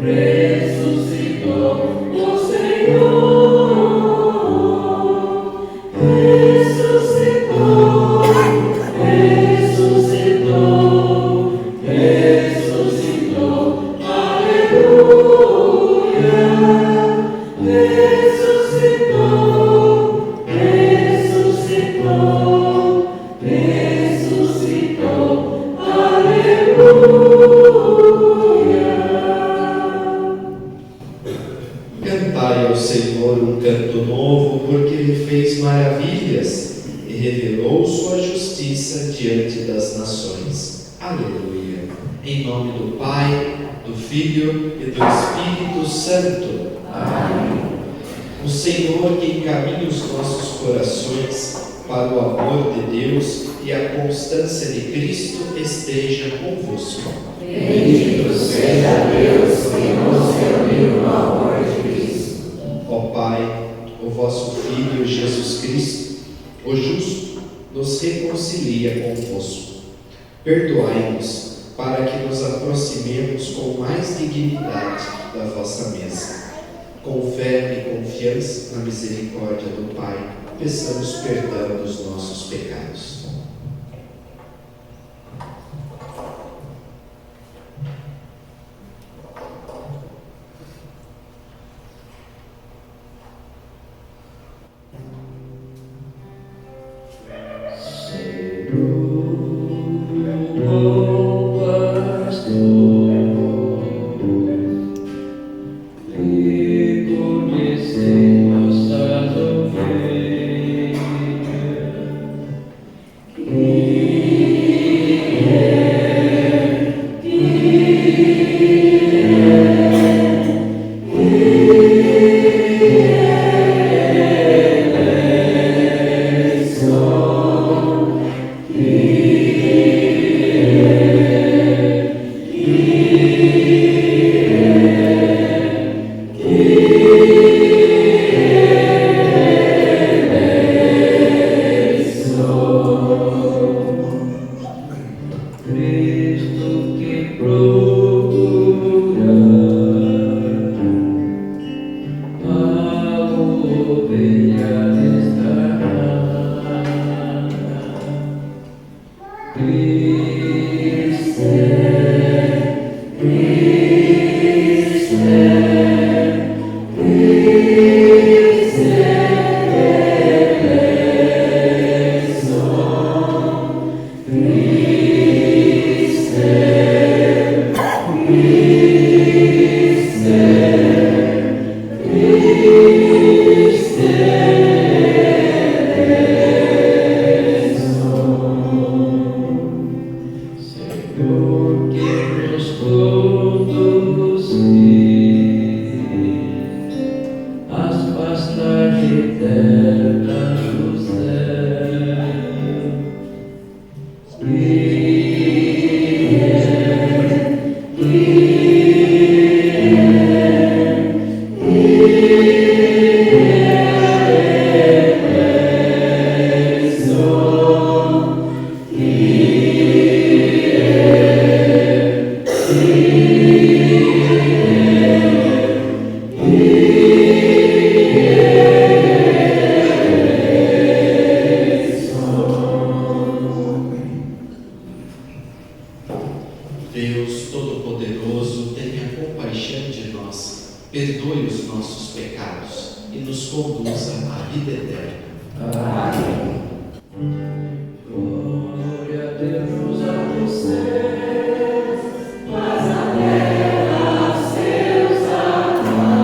Ressuscitou. Senhor um canto novo, porque Ele fez maravilhas e revelou sua justiça diante das nações. Aleluia. Em nome do Pai, do Filho e do Espírito Santo. Amém. O Senhor que encaminha os nossos corações para o amor de Deus e a constância de Cristo esteja convosco. Bendito seja Deus que nos reuniu no amor de Cristo. Ó Pai, o vosso Filho Jesus Cristo, o justo, nos reconcilia convosco. Perdoai-nos para que nos aproximemos com mais dignidade da vossa mesa. Com fé e confiança na misericórdia do Pai, peçamos perdão dos nossos pecados. Deus Todo-Poderoso, tenha compaixão de nós, perdoe os nossos pecados e nos conduza à vida eterna. Amém. Glória a Deus aos céus, paz na terra a seus amados,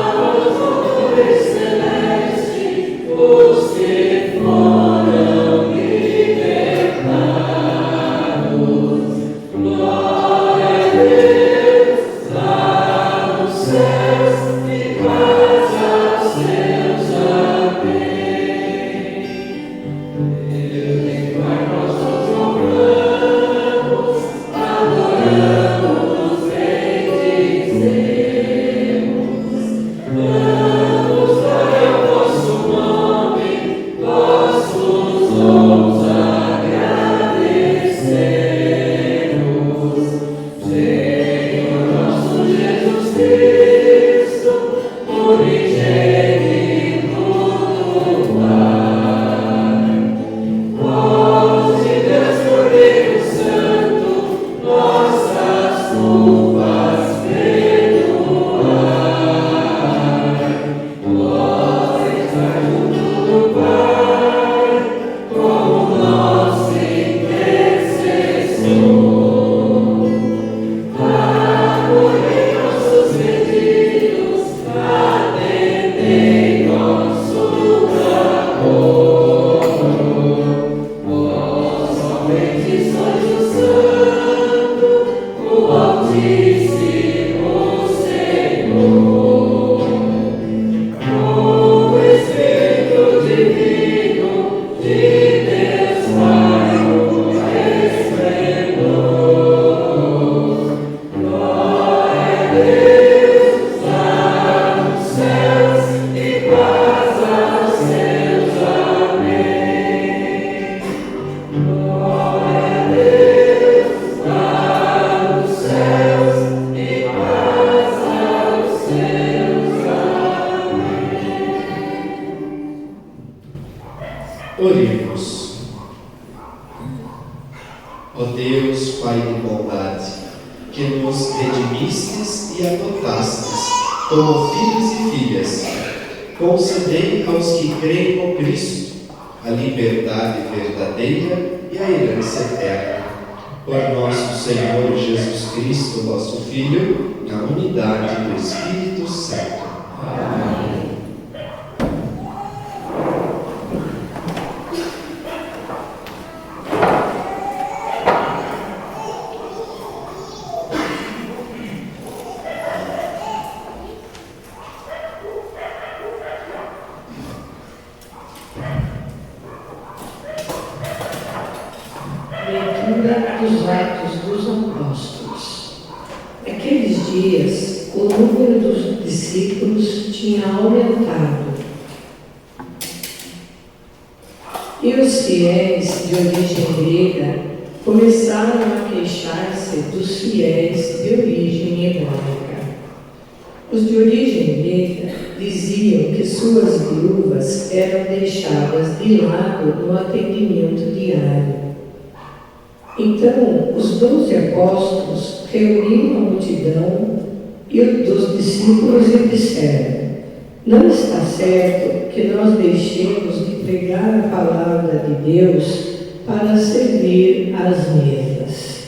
aos honores celestes, os que foram libertados. Glória a Deus lá nos céus e paz aos seus amém. que nos redimistes e adotastes como filhos e filhas, concedei aos que creem no Cristo a liberdade verdadeira e a herança eterna. Por nosso Senhor Jesus Cristo, vosso Filho, na unidade do Espírito Santo. Amém. Leitura dos Atos dos Apóstolos. Naqueles dias, o número dos discípulos tinha aumentado, e os fiéis de origem grega começaram a queixar-se dos fiéis de origem hebraica. Os de origem grega diziam que suas viúvas eram deixadas de lado no atendimento diário. Então, os 12 apóstolos reuniram a multidão e os dos discípulos e disseram: não está certo que nós deixemos de pregar a palavra de Deus para servir às mesas.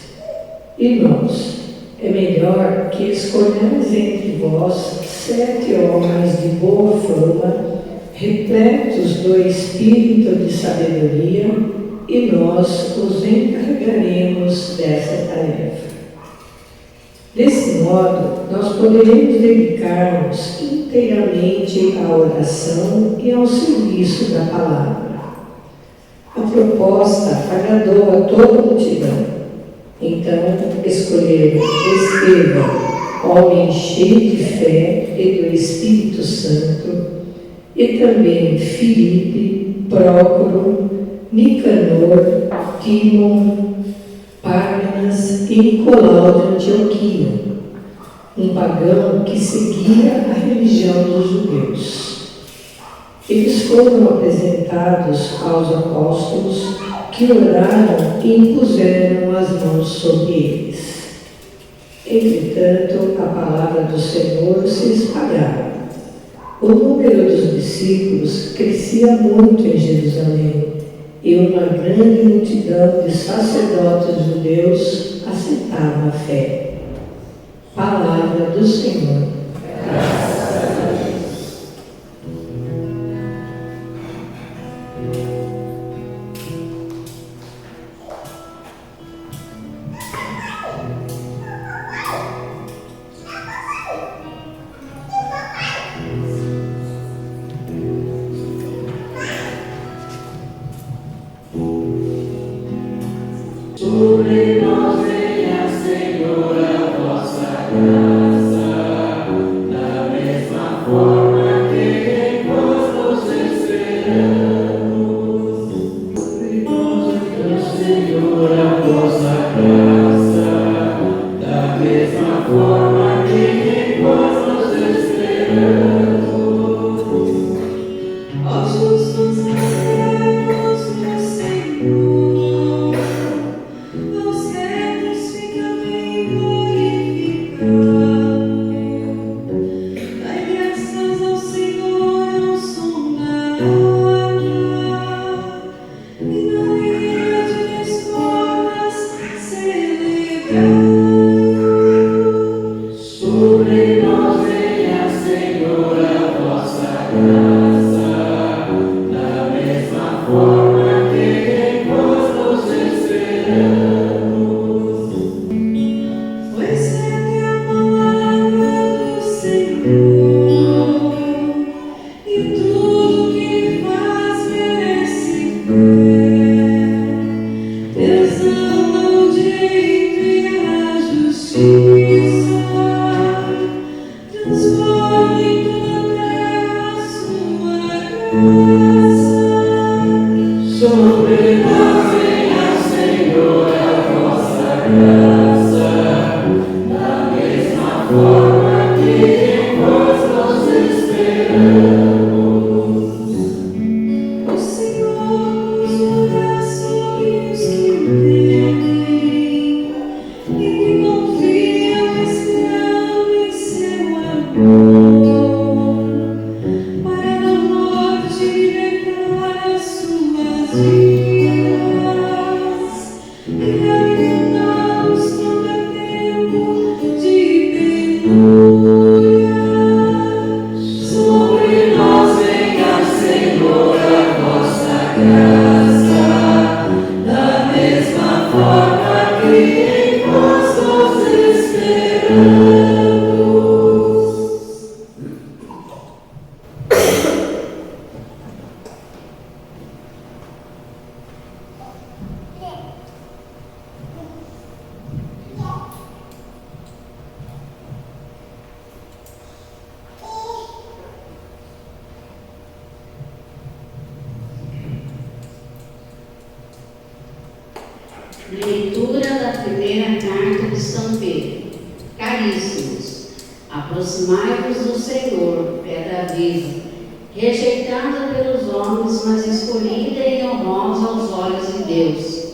Irmãos, é melhor que escolhais entre vós 7 homens de boa fama, repletos do espírito de sabedoria, e nós os encarregaremos dessa tarefa. Desse modo, nós poderemos dedicar-nos inteiramente à oração e ao serviço da palavra. A proposta agradou a toda a multidão. Então, escolheram Estevão, homem cheio de fé e do Espírito Santo, e também Filipe, Prócoro, Nicanor, Timon, Pármenas e Nicolau de Antioquia, um pagão que seguia a religião dos judeus. Eles foram apresentados aos apóstolos, que oraram e impuseram as mãos sobre eles. Entretanto, a palavra do Senhor se espalhava. O número dos discípulos crescia muito em Jerusalém, e uma grande multidão de sacerdotes judeus aceitava a fé. Palavra do Senhor. Graças a Deus. Sobre nós venha, Senhor, a vossa graça, da mesma forma que em vós nos esperamos. Sobre nós venha, Senhor, a vossa graça, da mesma forma que em vós nos esperamos. Ó justos servos do Senhor, sobre nós venha, Senhor, a vossa graça, da mesma forma que em vós nos esperamos. Pois segue a palavra do Senhor, e tudo que faz merece fé. Deus ama o direito e a justiça. Transforme toda a terra a sua graça. Sobre nós venha, Senhor, a vossa graça, da mesma forma que em vós nos esperamos. O Senhor julga sobre os que temem e que confiam Leitura da primeira carta de São Pedro. Caríssimos, aproximai-vos do Senhor, pedra viva, rejeitada pelos homens, mas escolhida e honrosa aos olhos de Deus.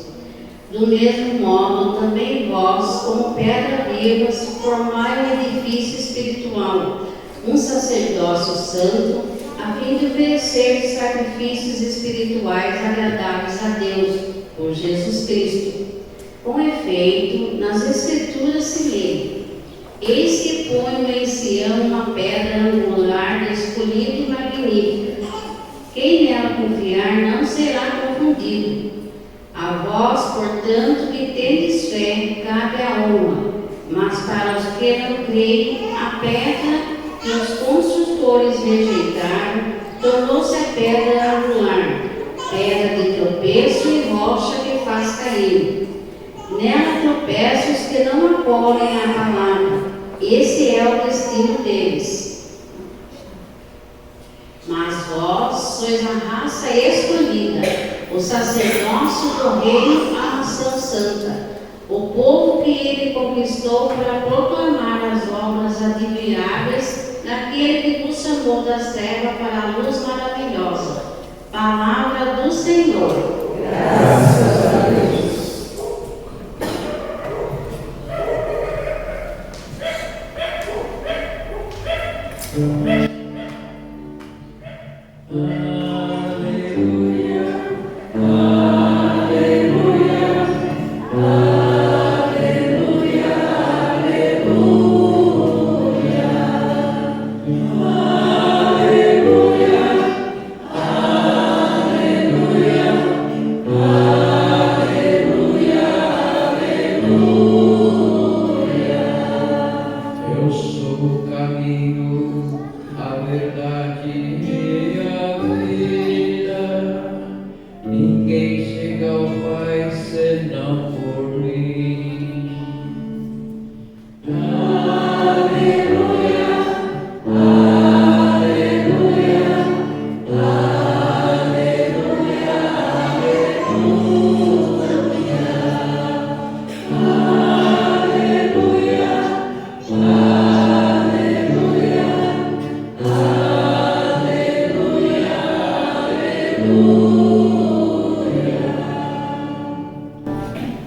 Do mesmo modo, também vós, como pedra viva, formai um edifício espiritual, um sacerdócio santo, a fim de oferecer sacrifícios espirituais agradáveis a Deus, por Jesus Cristo. Com efeito, nas Escrituras se lê: eis que ponho em Sião uma pedra angular, escolhida e magnífica. Quem nela confiar não será confundido. A vós, portanto, que tendes fé, cabe a honra, mas para os que não creem, a pedra que os construtores rejeitaram tornou-se a pedra angular, pedra de tropeço e rocha que faz cair. Nela tropeçam os que não acolhem a palavra. Esse é o destino deles. Mas vós sois a raça escolhida, o sacerdócio do reino, a nação santa, o povo que ele conquistou para proclamar as obras admiráveis daquele que vos chamou das trevas para a luz maravilhosa. Palavra do Senhor. Graças a Deus.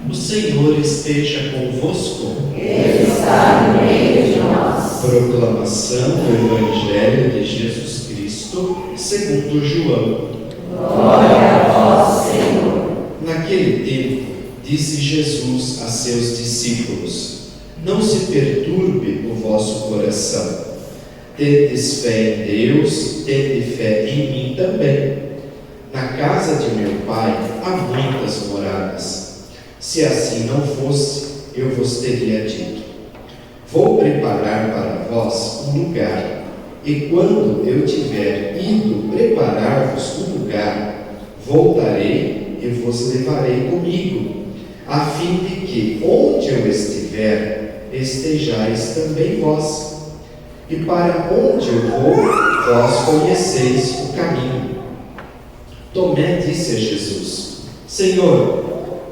O Senhor esteja convosco. Ele está no meio de nós. Proclamação do Evangelho de Jesus Cristo segundo João. Glória a vós, Senhor. Naquele tempo, disse Jesus a seus discípulos: não se perturbe o vosso coração. Tendes fé em Deus, tende fé em mim também. Na casa de meu Pai há muitas moradas. Se assim não fosse, eu vos teria dito: vou preparar para vós um lugar, e quando eu tiver ido preparar-vos um lugar, voltarei e vos levarei comigo, a fim de que, onde eu estiver, estejais também vós. E para onde eu vou, vós conheceis o caminho. Tomé disse a Jesus: Senhor,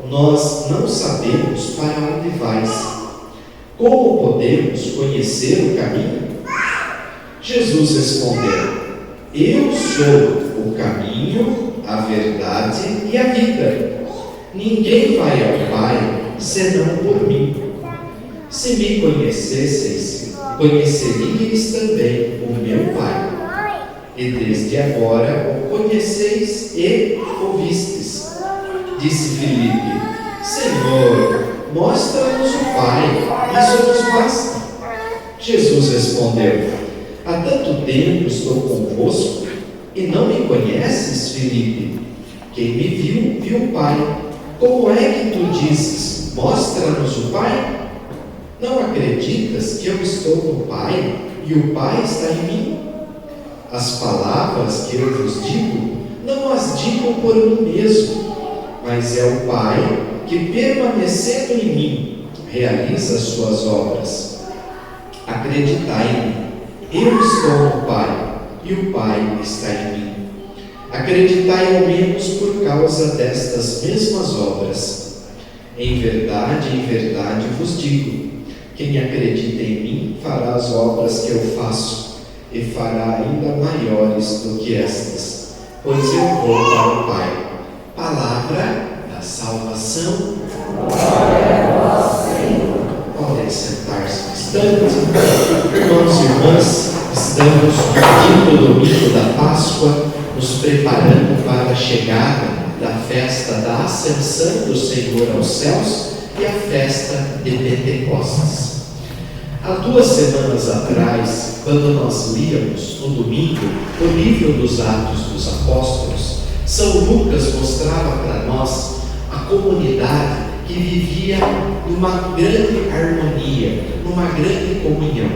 nós não sabemos para onde vais. Como podemos conhecer o caminho? Jesus respondeu: eu sou o caminho, a verdade e a vida. Ninguém vai ao Pai senão por mim. Se me conhecesseis, conheceríeis também o meu Pai. E desde agora o conheceis e o vistes. Disse Filipe: Senhor, mostra-nos o Pai, isso nos basta. Jesus respondeu: há tanto tempo estou convosco e não me conheces, Filipe? Quem me viu, viu o Pai. Como é que tu dizes: mostra-nos o Pai? Não acreditas que eu estou no Pai e o Pai está em mim? As palavras que eu vos digo, não as digo por mim mesmo, mas é o Pai que, permanecendo em mim, realiza as suas obras. Acreditai em mim, eu estou no Pai e o Pai está em mim. Acreditai ao menos por causa destas mesmas obras. Em verdade vos digo, quem acredita em mim fará as obras que eu faço, e fará ainda maiores do que estas, pois eu vou para o Pai. Palavra da salvação. Glória a vós, Senhor. Podem sentar-se um instante. Irmãos e irmãs, estamos no quinto domingo da Páscoa, nos preparando para a chegada da festa da Ascensão do Senhor aos céus e a festa de Pentecostes. Há 2 semanas atrás, quando nós líamos no domingo o livro dos Atos dos Apóstolos, São Lucas mostrava para nós a comunidade que vivia numa grande harmonia, numa grande comunhão.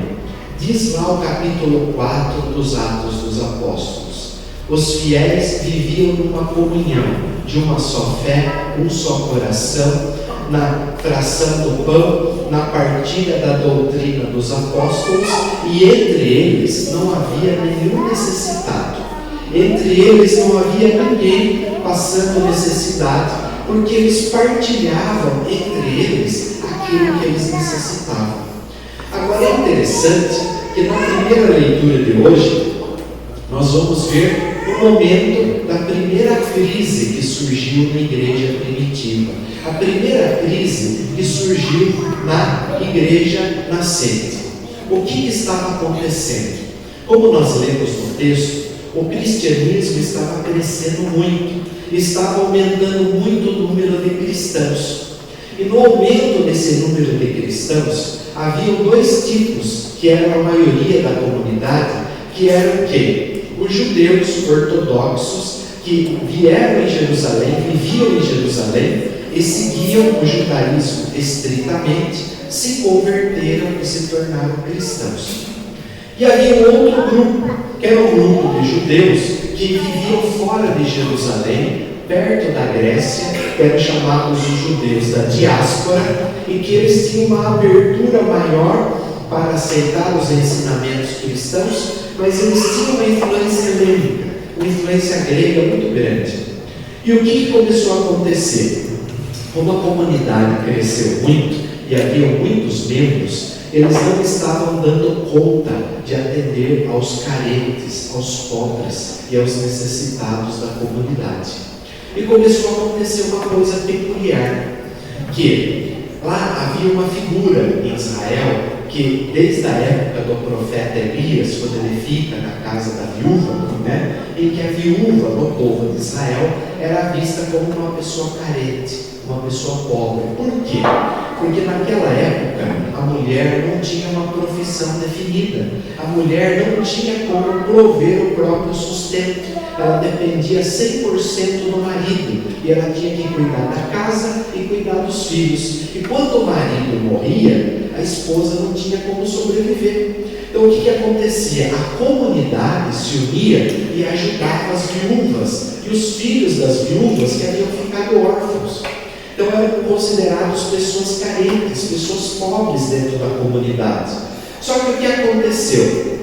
Diz lá o capítulo 4 dos Atos dos Apóstolos: os fiéis viviam numa comunhão de uma só fé, um só coração, na fração do pão, na partilha da doutrina dos apóstolos, e entre eles não havia nenhum necessitado. Entre eles não havia ninguém passando necessidade, porque eles partilhavam entre eles aquilo que eles necessitavam. Agora é interessante que na primeira leitura de hoje nós vamos ver o momento da primeira crise que surgiu na igreja primitiva. A primeira crise que surgiu na igreja nascente. O que estava acontecendo? Como nós lemos no texto, o cristianismo estava crescendo muito, estava aumentando muito o número de cristãos. E no aumento desse número de cristãos, havia 2 tipos que eram a maioria da comunidade, que eram quem? Os judeus ortodoxos que vieram em Jerusalém, viviam em Jerusalém e seguiam o judaísmo estritamente, se converteram e se tornaram cristãos. E havia um outro grupo, que era um grupo de judeus que viviam fora de Jerusalém, perto da Grécia, que eram chamados os judeus da diáspora, e que eles tinham uma abertura maior para aceitar os ensinamentos cristãos, mas eles tinham uma influência helênica, uma influência grega muito grande. E o que começou a acontecer? Como a comunidade cresceu muito e havia muitos membros, eles não estavam dando conta de atender aos carentes, aos pobres e aos necessitados da comunidade. E começou a acontecer uma coisa peculiar, que lá havia uma figura em Israel que desde a época do profeta Elias, quando ele fica na casa da viúva, em que a viúva no povo de Israel era vista como uma pessoa carente, uma pessoa pobre. Por quê? Porque naquela época a mulher não tinha uma profissão definida, a mulher não tinha como prover o próprio sustento, ela dependia 100% do marido, e ela tinha que cuidar da casa e cuidar dos filhos. E quando o marido morria, a esposa não tinha como sobreviver. Então o que acontecia? A comunidade se unia e ajudava as viúvas e os filhos das viúvas que haviam ficado órfãos. Então eram considerados pessoas carentes, pessoas pobres dentro da comunidade. Só que o que aconteceu?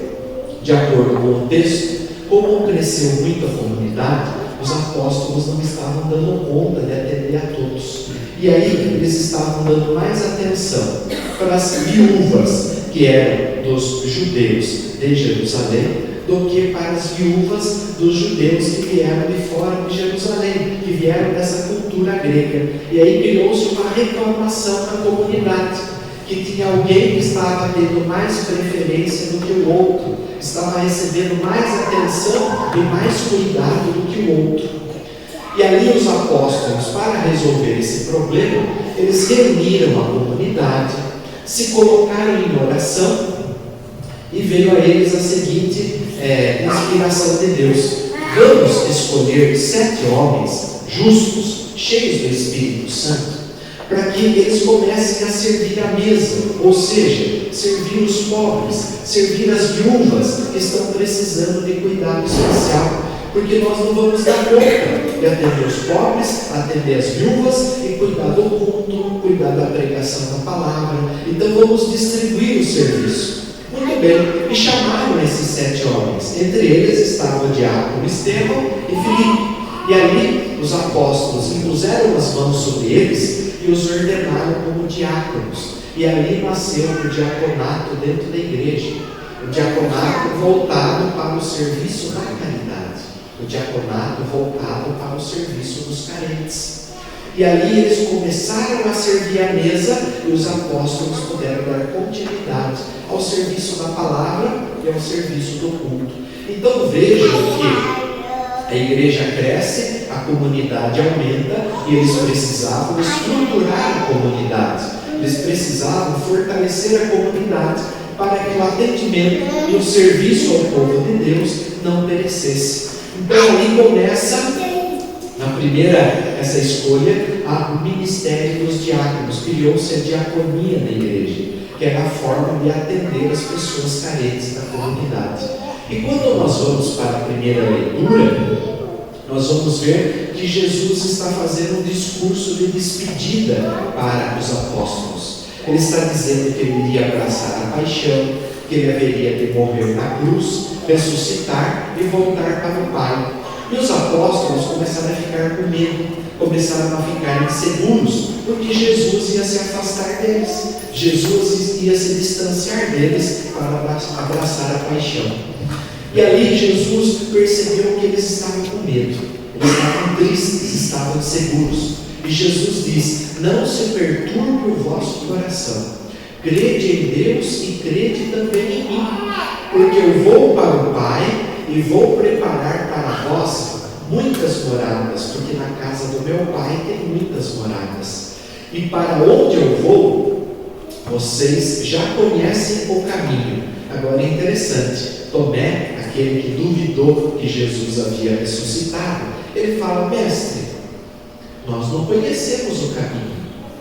De acordo com o texto, como cresceu muito a comunidade, os apóstolos não estavam dando conta de atender a todos. E aí eles estavam dando mais atenção para as viúvas que eram dos judeus de Jerusalém, do que para as viúvas dos judeus que vieram de fora de Jerusalém, que vieram dessa cultura grega. E aí criou-se uma reclamação na comunidade, que tinha alguém que estava tendo mais preferência do que o outro, estava recebendo mais atenção e mais cuidado do que o outro. E ali os apóstolos, para resolver esse problema, eles reuniram a comunidade, se colocaram em oração, e veio a eles a seguinte inspiração de Deus: vamos escolher 7 homens justos, cheios do Espírito Santo, para que eles comecem a servir à mesa, ou seja, servir os pobres, servir as viúvas que estão precisando de cuidado especial, porque nós não vamos dar conta de atender os pobres, atender as viúvas e cuidar do culto, cuidar da pregação da palavra. Então vamos distribuir o serviço. Muito bem, e chamaram esses 7 homens. Entre eles estavam o diácono Estevão e Filipe. E ali os apóstolos impuseram as mãos sobre eles e os ordenaram como diáconos. E ali nasceu o diaconato dentro da igreja. O diaconato voltado para o serviço da caridade. O diaconato voltado para o serviço dos carentes. E ali eles começaram a servir a mesa e os apóstolos puderam dar continuidade ao serviço da palavra e ao serviço do culto. Então vejam que a igreja cresce, a comunidade aumenta e eles precisavam estruturar a comunidade. Eles precisavam fortalecer a comunidade para que o atendimento e o serviço ao povo de Deus não perecesse. Então ali começa na primeira, essa escolha, o ministério dos diáconos. Criou-se a diaconia na igreja, que era a forma de atender as pessoas carentes da comunidade. E quando nós vamos para a primeira leitura, nós vamos ver que Jesus está fazendo um discurso de despedida para os apóstolos. Ele está dizendo que ele iria abraçar a paixão, que ele haveria de morrer na cruz, ressuscitar e voltar para o Pai. E os apóstolos começaram a ficar com medo, começaram a ficar inseguros, porque Jesus ia se afastar deles, Jesus ia se distanciar deles para abraçar a paixão. E ali Jesus percebeu que eles estavam com medo, eles estavam tristes, estavam inseguros. E Jesus diz: não se perturbe o vosso coração, crede em Deus e crede também em mim, porque eu vou para o Pai e vou preparar para vós muitas moradas, porque na casa do meu Pai tem muitas moradas. E para onde eu vou, vocês já conhecem o caminho. Agora é interessante, Tomé, aquele que duvidou que Jesus havia ressuscitado, ele fala: mestre, nós não conhecemos o caminho,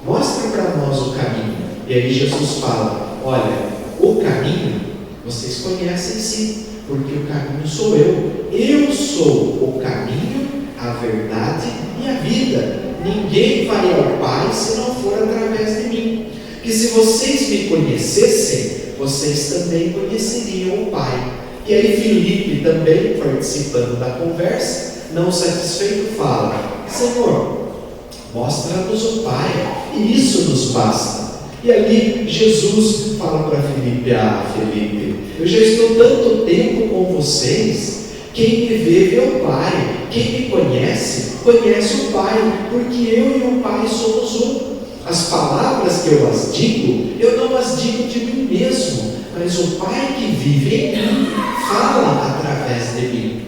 mostra para nós o caminho. E aí Jesus fala: olha, o caminho vocês conhecem sim, porque o caminho sou eu sou o caminho, a verdade e a vida. Ninguém vai ao Pai se não for através de mim. Que se vocês me conhecessem, vocês também conheceriam o Pai. E aí Filipe, também participando da conversa, não satisfeito, fala: Senhor, mostra-nos o Pai, e isso nos basta. E ali Jesus fala para Filipe: Filipe, eu já estou tanto tempo com vocês, quem me vê vê o Pai, quem me conhece, conhece o Pai, porque eu e o Pai somos um. As palavras que eu as digo, eu não as digo de mim mesmo, mas o Pai que vive em mim fala através de mim.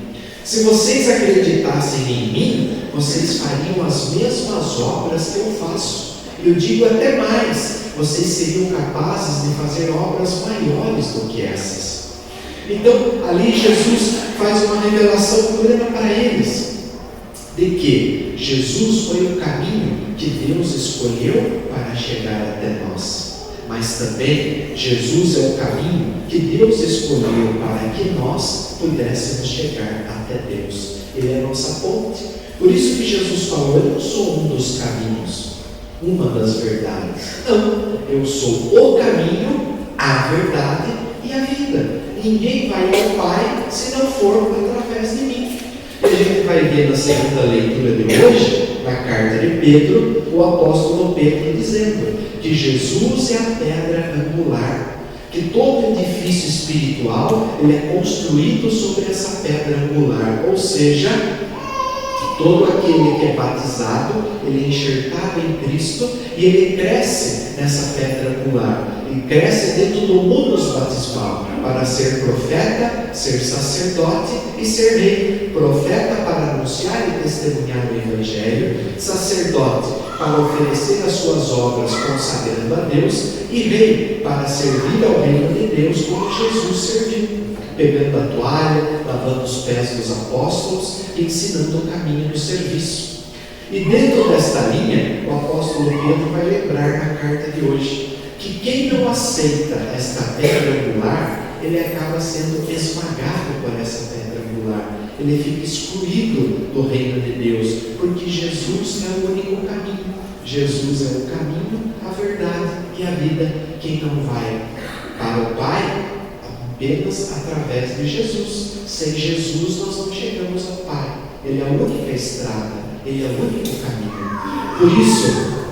Se vocês acreditassem em mim, vocês fariam as mesmas obras que eu faço. Eu digo até mais, vocês seriam capazes de fazer obras maiores do que essas. Então, ali Jesus faz uma revelação plena para eles, de que Jesus foi o caminho que Deus escolheu para chegar até nós. Mas também, Jesus é o caminho que Deus escolheu para que nós pudéssemos chegar até Deus. Ele é a nossa ponte. Por isso que Jesus falou: eu não sou um dos caminhos, uma das verdades. Não, eu sou o caminho, a verdade e a vida. Ninguém vai ao Pai se não for através de mim. E a gente vai ver na segunda leitura de hoje, na carta de Pedro, o apóstolo Pedro dizendo que Jesus é a pedra angular, que todo edifício espiritual ele é construído sobre essa pedra angular, ou seja, todo aquele que é batizado, ele é enxertado em Cristo e ele cresce nessa pedra angular. Ele cresce dentro do munus batismal para ser profeta, ser sacerdote e ser rei. Profeta para anunciar e testemunhar o Evangelho, sacerdote para oferecer as suas obras consagrando a Deus e rei para servir ao reino de Deus como Jesus serviu, pegando a toalha, lavando os pés dos apóstolos e ensinando o caminho do serviço. E dentro desta linha, o apóstolo Pedro vai lembrar na carta de hoje que quem não aceita esta pedra angular, ele acaba sendo esmagado por essa pedra angular. Ele fica excluído do reino de Deus, porque Jesus é o único caminho. Jesus é o caminho, a verdade e a vida. Quem não vai para o Pai, apenas através de Jesus. Sem Jesus nós não chegamos ao Pai. Ele é a única estrada, Ele é o único caminho. Por isso,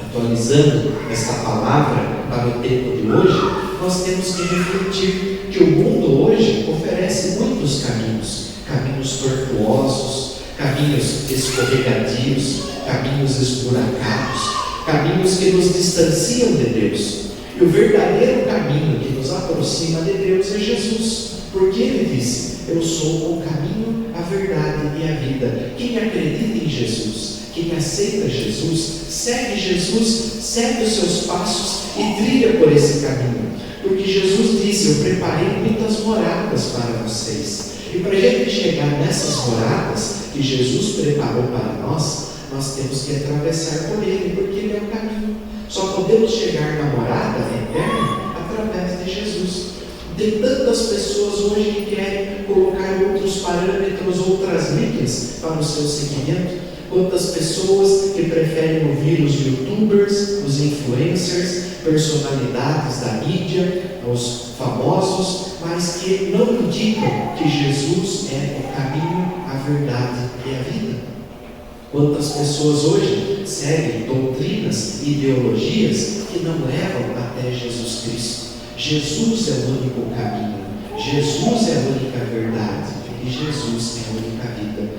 atualizando esta palavra para o tempo de hoje, nós temos que refletir que o mundo hoje oferece muitos caminhos. Caminhos tortuosos, caminhos escorregadios, caminhos esburacados, caminhos que nos distanciam de Deus. E o verdadeiro caminho que nos aproxima de Deus é Jesus, porque Ele disse: eu sou o caminho, a verdade e a vida. Quem acredita em Jesus, quem aceita Jesus, segue os seus passos e trilha por esse caminho. Porque Jesus disse: eu preparei muitas moradas para vocês. E para a gente chegar nessas moradas que Jesus preparou para nós temos que atravessar por Ele, porque Ele é o caminho. Só podemos chegar na morada eterna através de Jesus. Tem tantas pessoas hoje que querem colocar outros parâmetros, outras linhas para o seu seguimento. Quantas pessoas que preferem ouvir os youtubers, os influencers, personalidades da mídia, os famosos, mas que não indicam que Jesus é o caminho, a verdade e a vida. Quantas pessoas hoje seguem doutrinas, ideologias que não levam até Jesus Cristo. Jesus é o único caminho, Jesus é a única verdade e Jesus é a única vida.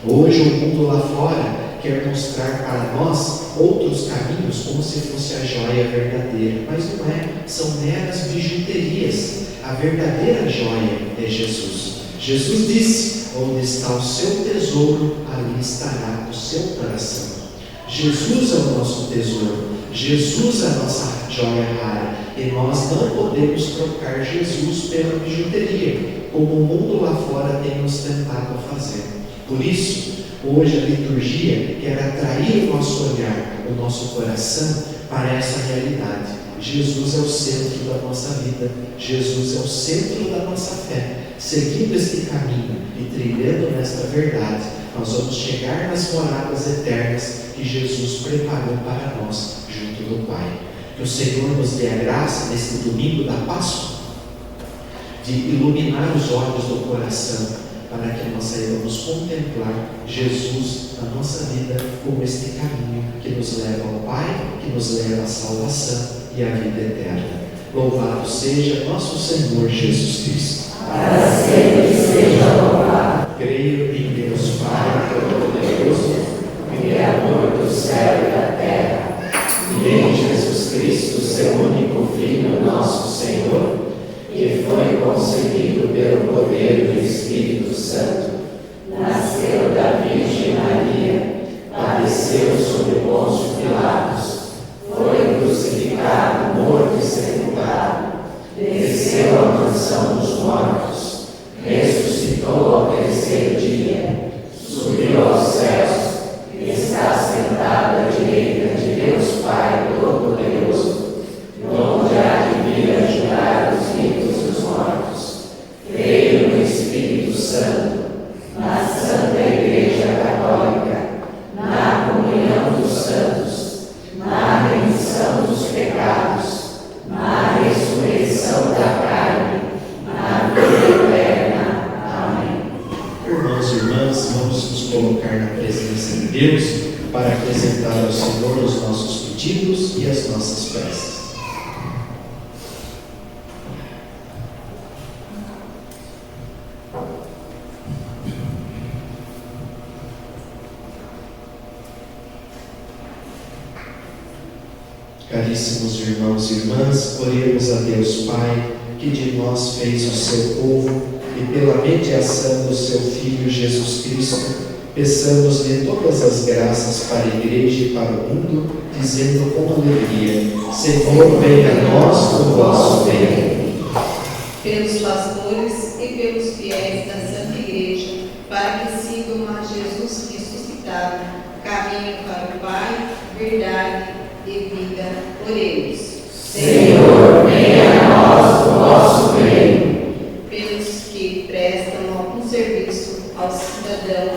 Hoje o mundo lá fora quer mostrar para nós outros caminhos como se fosse a joia verdadeira, mas não é, são meras bijuterias. A verdadeira joia é Jesus. Jesus disse: onde está o seu tesouro, ali estará o seu coração. Jesus é o nosso tesouro, Jesus é a nossa joia rara, e nós não podemos trocar Jesus pela bijuteria, como o mundo lá fora tem nos tentado fazer. Por isso, hoje a liturgia quer atrair o nosso olhar, o nosso coração para essa realidade. Jesus é o centro da nossa vida, Jesus é o centro da nossa fé. Seguindo este caminho e trilhando nesta verdade, nós vamos chegar nas moradas eternas que Jesus preparou para nós junto do Pai. Que o Senhor nos dê a graça neste domingo da Páscoa de iluminar os olhos do coração, para que nós saibamos contemplar Jesus na nossa vida como este caminho que nos leva ao Pai, que nos leva à salvação e à vida eterna. Louvado seja nosso Senhor Jesus Cristo. Para sempre seja louvado. Creio em Deus Pai Todo-Poderoso, Criador do céu e da terra, e em Jesus Cristo, seu único Filho, nosso Senhor, que foi concebido pelo poder do Espírito Santo, nasceu da Virgem Maria, padeceu sob Pôncio Pilatos, foi crucificado, morto e sepultado, desceu à mansão dos mortos, ressuscitou ao terceiro dia, subiu aos céus, está sentado à direita de Deus Pai Todo-Poderoso, onde há de vir a julgar os vivos e os mortos. Creio no Espírito Santo, na Santa Igreja Católica, na comunhão dos santos, na remissão dos pecados, na ressurreição da carne, na vida eterna. Amém. irmãos e irmãs, vamos nos colocar na presença de Deus para apresentar ao Senhor os nossos pedidos e as nossas preces. Caríssimos irmãos e irmãs, oremos a Deus Pai, que de nós fez o seu povo, e pela mediação do seu Filho Jesus Cristo, peçamos-lhe todas as graças para a Igreja e para o mundo, dizendo com alegria: Senhor, venha a nós o vosso bem. Pelos pastores e pelos fiéis da Santa Igreja, para que sigam a Jesus ressuscitado, caminho caminho para o Pai, verdade e vida. Oremos. Senhor, venha a nós o vosso reino. Pelos que prestam algum serviço ao cidadão,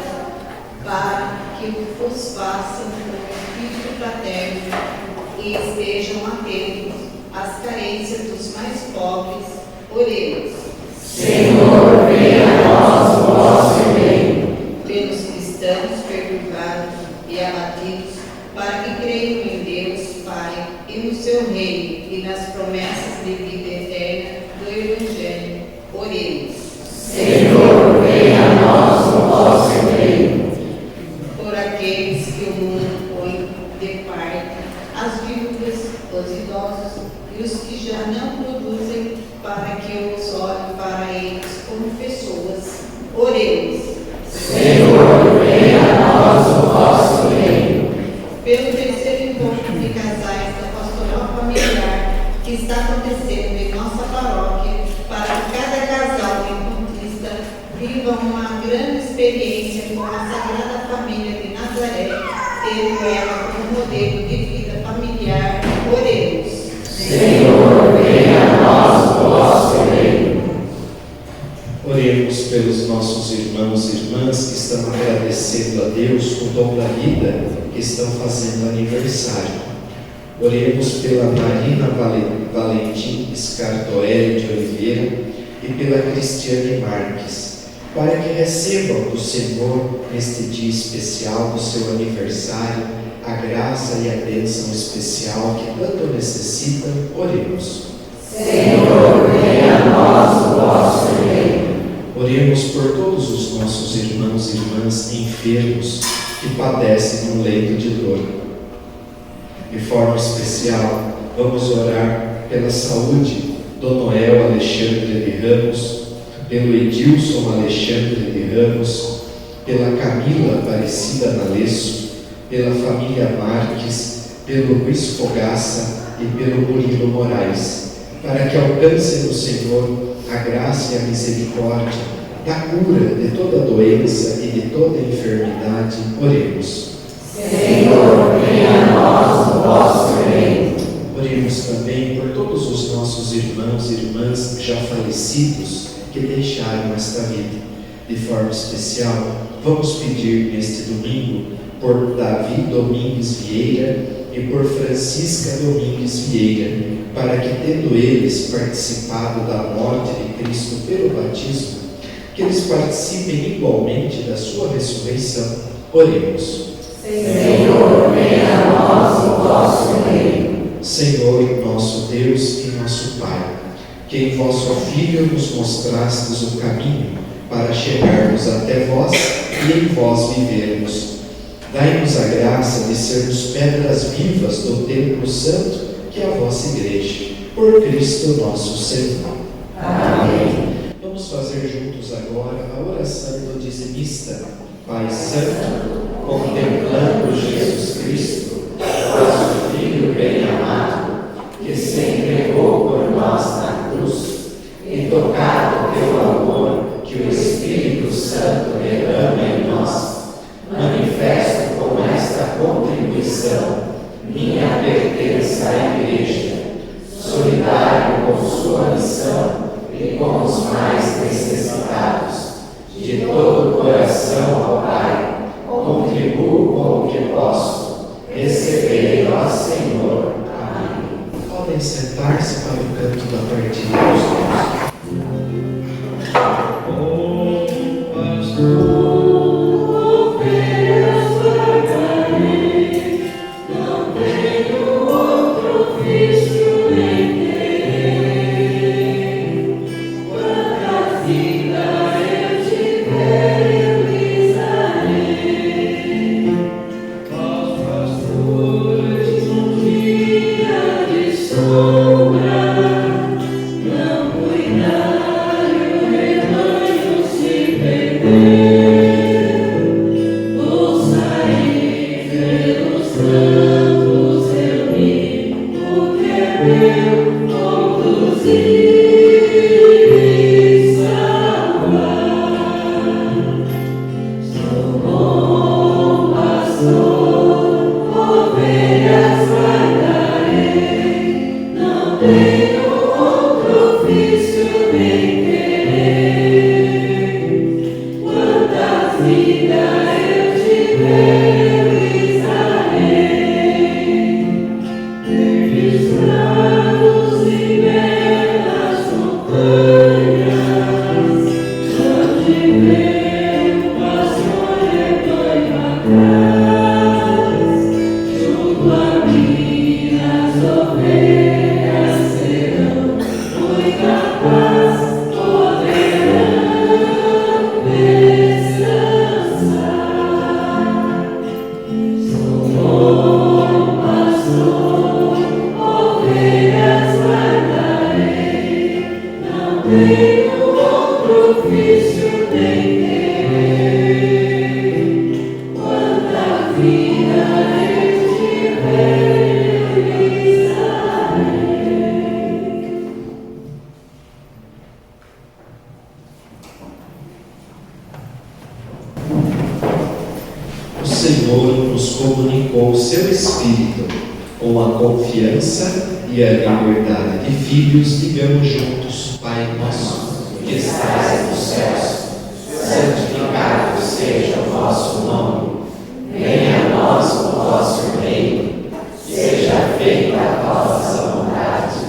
para que os façam com espírito fraterno e estejam atentos às carências dos mais pobres. Oremos. Senhor, venha a nós o vosso reino. Pelos cristãos perturbados e abatidos, para que creiam em Deus, Pai, e no seu reino e nas promessas de vida eterna do Evangelho. Oremos. Senhor, venha a nós o vosso reino. Por aqueles que o mundo põe de parte, as viúvas, os idosos e os que já não produzem, para que eu os olhe para eles como pessoas. Oremos. Senhor, venha a nós o vosso reino. Pelo terceiro encontro de casais da pastoral familiar que está acontecendo em nossa paróquia, para que cada casal encontrista viva uma grande experiência com a Sagrada Família de Nazaré, tendo ela como modelo de vida familiar. Oremos. Senhor, venha a nós o vosso reino. Oremos pelos nossos irmãos e irmãs que estão agradecendo a Deus o dom da vida, que estão fazendo aniversário. Oremos pela Marina Valentim Scartoelli de Oliveira e pela Cristiane Marques, para que recebam do Senhor, neste dia especial do seu aniversário, a graça e a bênção especial que tanto necessitam. Oremos. Senhor, venha a nós o vosso reino. Oremos por todos os nossos irmãos e irmãs enfermos que padecem no leito de dor. De forma especial, vamos orar pela saúde do Noel Alexandre de Ramos, pelo Edilson Alexandre de Ramos, pela Camila Aparecida Nalesso, pela família Marques, pelo Luiz Fogaça e pelo Murilo Moraes, para que alcancem do Senhor a graça e a misericórdia da cura de toda doença e de toda enfermidade. Oremos. Senhor, venha a nós o vosso reino. Oremos também por todos os nossos irmãos e irmãs já falecidos que deixaram esta vida. De forma especial, vamos pedir neste domingo por Davi Domingues Vieira e por Francisca Domingues Vieira, para que, tendo eles participado da morte de Cristo pelo batismo, que eles participem igualmente da sua ressurreição. Oremos. Senhor, venha a nós o vosso reino. Senhor, nosso Deus e nosso Pai, que em vosso Filho nos mostrastes o caminho para chegarmos até vós e em vós vivermos. Dai-nos a graça de sermos pedras vivas do templo santo, que é a vossa igreja, por Cristo nosso Senhor. Amém. Vamos fazer juntos agora a oração do dizimista. Pai Santo, contemplando Jesus Cristo, vosso Filho bem-amado, que se entregou por nós na cruz, e tocado pelo amor que o Espírito Santo derrama em nós, manifesto com esta contribuição minha pertença à Igreja, solidário com sua missão e com os mais necessitados. De todo o coração ao Pai, contribuo com o que posso. Receberei, ó Senhor. Amém. Podem sentar-se para o canto da partida dos dons. Sombra O Senhor nos comunicou o seu Espírito, com a confiança e a liberdade de filhos, digamos juntos: Pai nosso, que estais nos céus, santificado seja o vosso nome. Venha a nós o vosso reino. Seja feita a vossa vontade,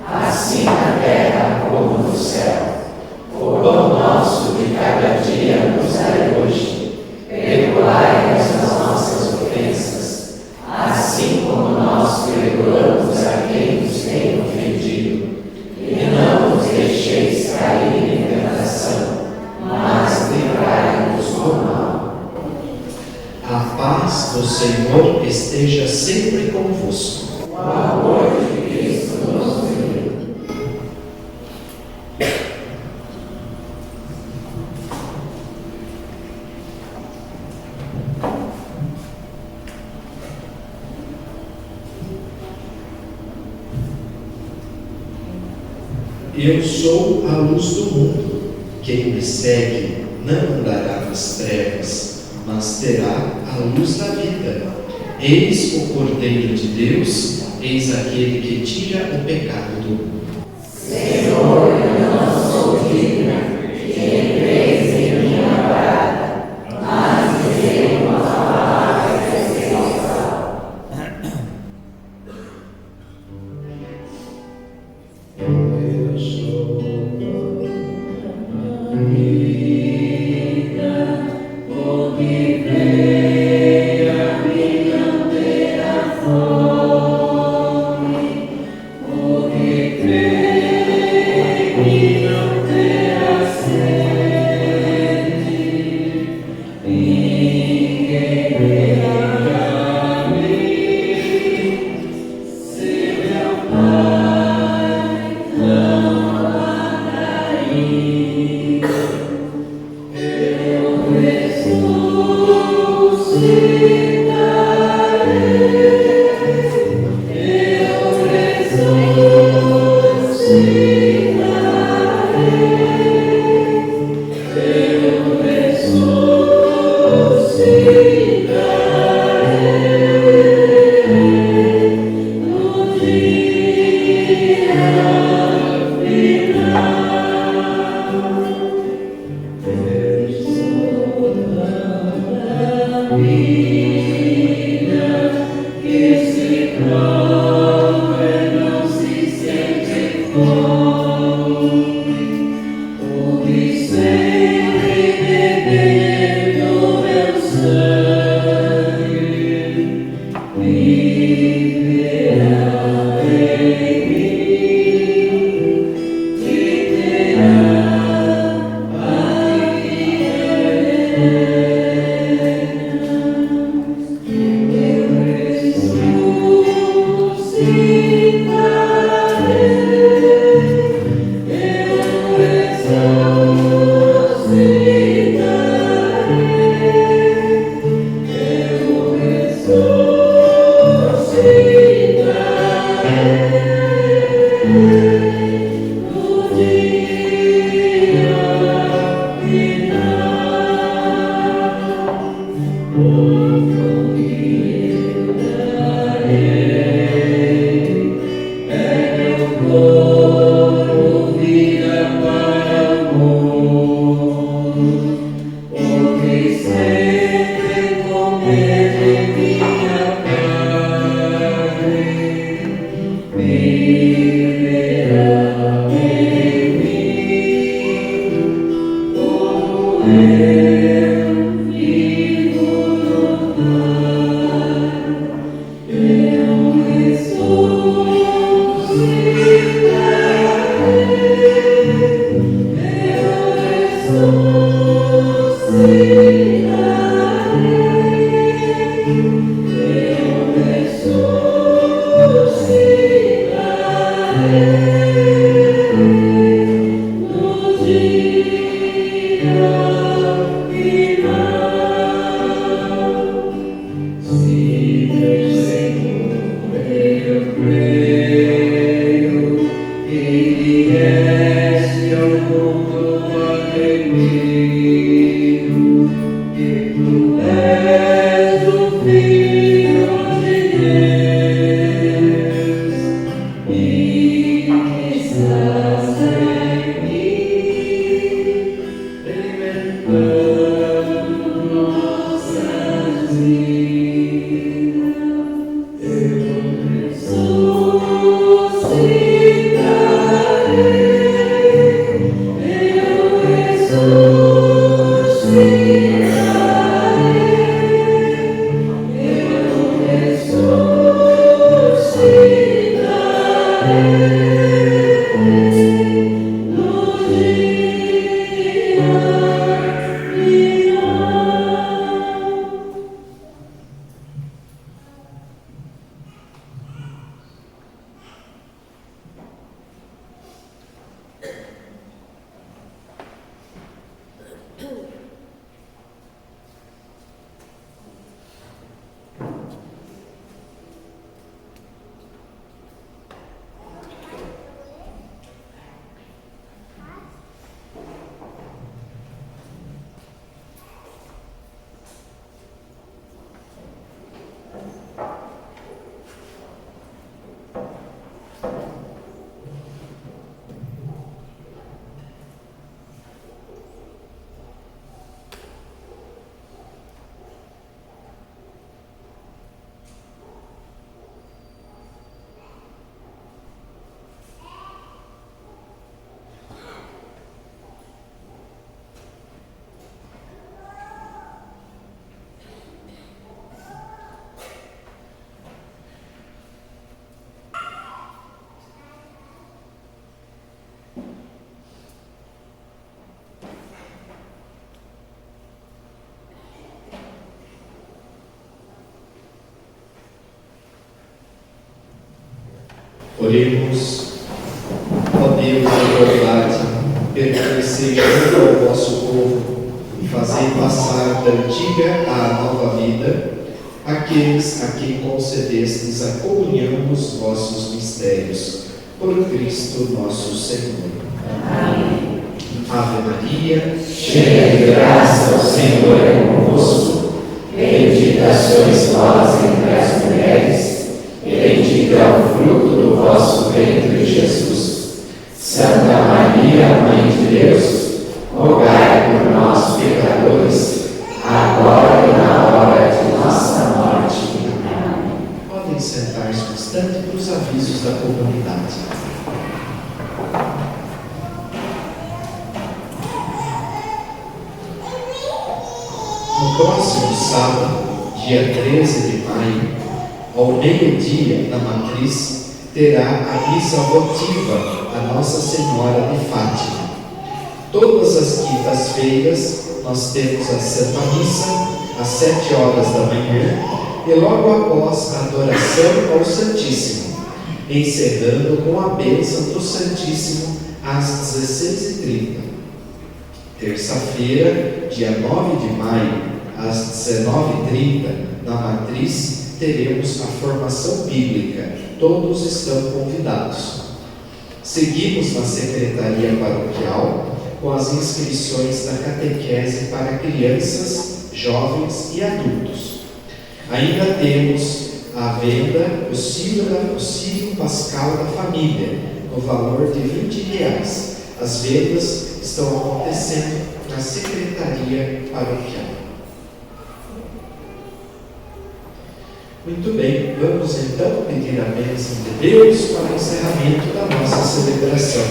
assim na terra como no céu. O pão nosso de cada dia nos dai hoje. Perdoai as nossas ofensas, assim como nós perdoamos a quem nos tem ofendido. E não nos deixeis cair em tentação, mas livrai-nos do mal. a paz do Senhor esteja sempre convosco. O amor de Cristo nos une. Eu sou a luz do mundo. Quem me segue não andará nas trevas, mas terá a luz da vida. Eis o Cordeiro de Deus, eis aquele que tira o pecado do mundo. Senhor, eu não sou digna que entreis em minha morada, mas dizei uma palavra e serei salvo. Eu sou vieste ao mundo para redimir, que tu és o Filho de Deus, e que estás aqui, alimentando nossas vidas. Eu Oremos. Ó Deus da bondade, permanecei junto ao vosso povo e fazei passar da antiga à nova vida aqueles a quem concedestes a comunhão nos vossos mistérios, por Cristo nosso Senhor. Amém. Ave Maria, cheia de graça, o Senhor é convosco. Bendita sois vós entre as mulheres, e bendito é o fruto do vosso ventre, Jesus. Santa Maria, Mãe de Deus, rogai por nós, pecadores, agora e na hora de nossa morte. Amém. Podem sentar-se um instante para os avisos da comunidade. No próximo sábado, dia 13 de maio, ao meio-dia, na Matriz, terá a missa votiva a Nossa Senhora de Fátima. Todas as quintas-feiras, nós temos a Santa Missa, às 7 horas da manhã, e logo após a adoração ao Santíssimo, encerrando com a bênção do Santíssimo às 16h30. Terça-feira, dia 9 de maio, às 19h30, na Matriz, teremos a formação bíblica. Todos estão convidados. Seguimos na Secretaria Paroquial com as inscrições da catequese para crianças, jovens e adultos. Ainda temos à venda o Sírio Pascal da Família, no valor de R$20. As vendas estão acontecendo na Secretaria Paroquial. Muito bem, vamos então pedir a bênção de Deus para o encerramento da nossa celebração.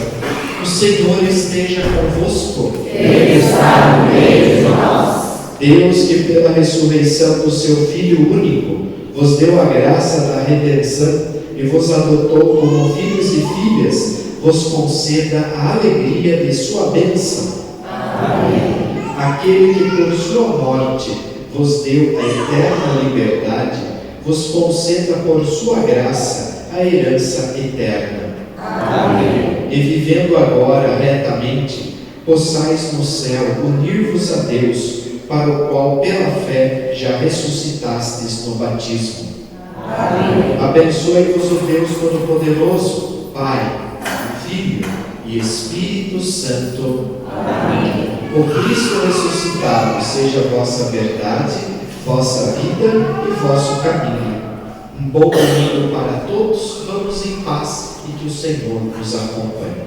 O Senhor esteja convosco. Ele está no meio de nós. Deus, que pela ressurreição do seu Filho único, vos deu a graça da redenção e vos adotou como filhos e filhas, vos conceda a alegria de sua bênção. Amém. Aquele que por sua morte vos deu a eterna liberdade, vos conceda por sua graça a herança eterna. Amém. E vivendo agora retamente, possais no céu unir-vos a Deus, para o qual pela fé já ressuscitastes no batismo. Amém. Abençoe-vos o Deus Todo-Poderoso, Pai, Filho e Espírito Santo. Amém. O Cristo ressuscitado seja vossa verdade, vossa vida e vosso caminho. Um bom domingo para todos, vamos em paz e que o Senhor nos acompanhe.